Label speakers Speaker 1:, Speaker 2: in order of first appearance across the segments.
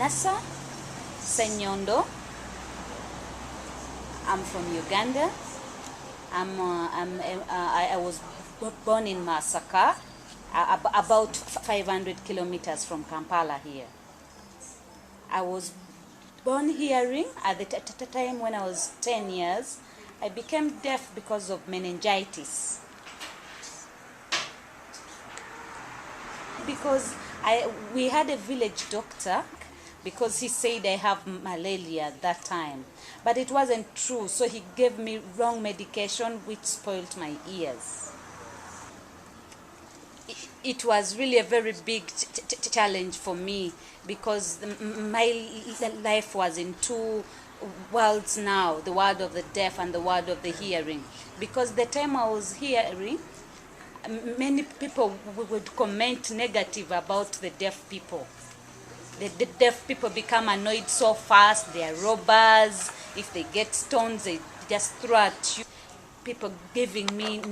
Speaker 1: Nasser Ssenyendo. I'm from Uganda. I was born in Masaka, about 500 kilometers from Kampala here. I was born hearing at the time when I was 10 years. I became deaf because of meningitis. Because we had a village doctor, because he said I have malaria at that time. But it wasn't true, so he gave me wrong medication which spoiled my ears. It was really a very big challenge for me, because my life was in two worlds now, the world of the deaf and the world of the hearing. Because the time I was hearing, many people would comment negative about the deaf people. The deaf people become annoyed so fast, they are robbers. If they get stones, they just throw at you. People giving me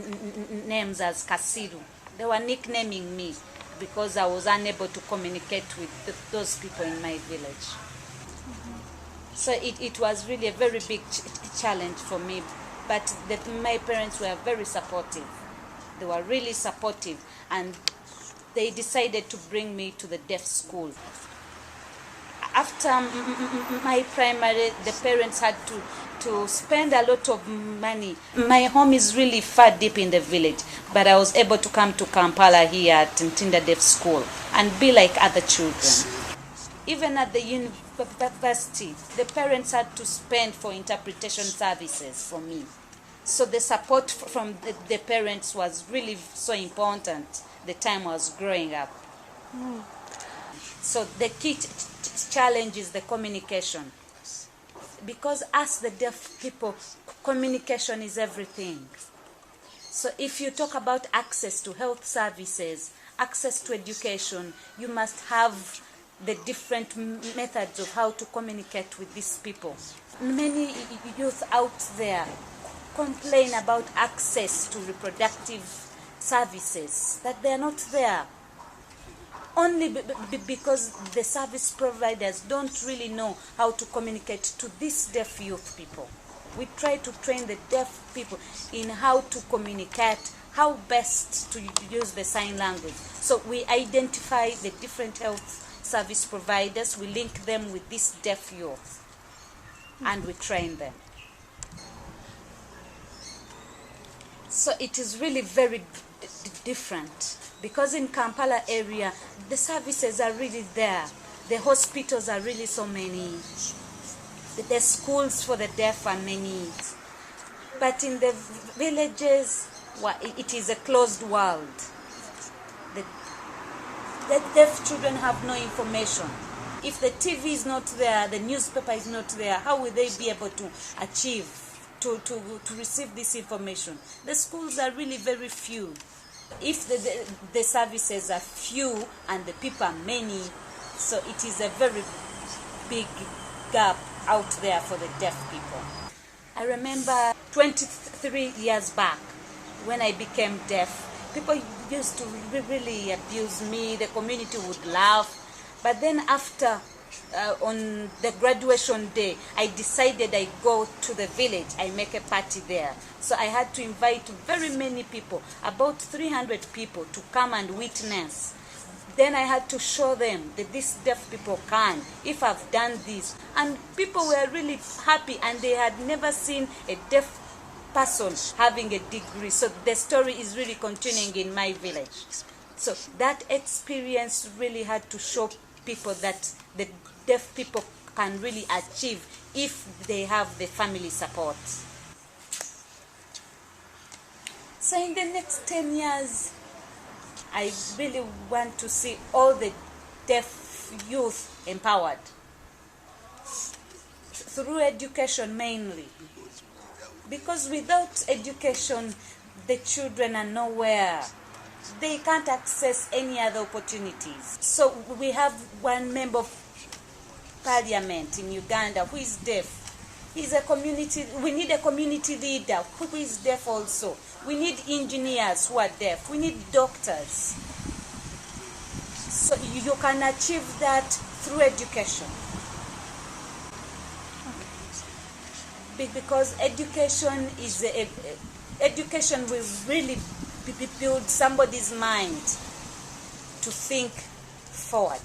Speaker 1: names as Kasiru. They were nicknaming me because I was unable to communicate with those people in my village. So it was really a very big challenge for me. But my parents were very supportive. They were really supportive, and they decided to bring me to the deaf school. After my primary, the parents had to spend a lot of money. My home is really far deep in the village, but I was able to come to Kampala here at Ntinda Deaf School and be like other children. Even at the university, the parents had to spend for interpretation services for me. So the support from the parents was really so important the time I was growing up. So the key challenge is the communication. Because us, the deaf people, communication is everything. So if you talk about access to health services, access to education, you must have the different methods of how to communicate with these people. Many youth out there complain about access to reproductive services, that they are not there. Only because the service providers don't really know how to communicate to these deaf youth people. We try to train the deaf people in how to communicate, how best to use the sign language. So we identify the different health service providers, we link them with this deaf youth, and we train them. So it is really very different, because in Kampala area, the services are really there. The hospitals are really so many. The schools for the deaf are many. But in the villages, well, it is a closed world. The deaf children have no information. If the TV is not there, the newspaper is not there, how will they be able to achieve, to receive this information? The schools are really very few. If the services are few and the people are many, so it is a very big gap out there for the deaf people. I remember 23 years back when I became deaf, people used to really abuse me, the community would laugh. But then after, on the graduation day, I decided I go to the village, I make a party there. So I had to invite very many people, about 300 people, to come and witness. Then I had to show them that these deaf people can, if I've done this. And people were really happy, and they had never seen a deaf person having a degree. So the story is really continuing in my village. So that experience really had to show people that the deaf people can really achieve if they have the family support. So in the next 10 years, I really want to see all the deaf youth empowered. Through education mainly. Because without education, the children are nowhere. They can't access any other opportunities. So we have one member of parliament in Uganda who is deaf. He's a community, we need a community leader who is deaf also. We need engineers who are deaf. We need doctors. So you can achieve that through education. Because education is education will really build somebody's mind to think forward.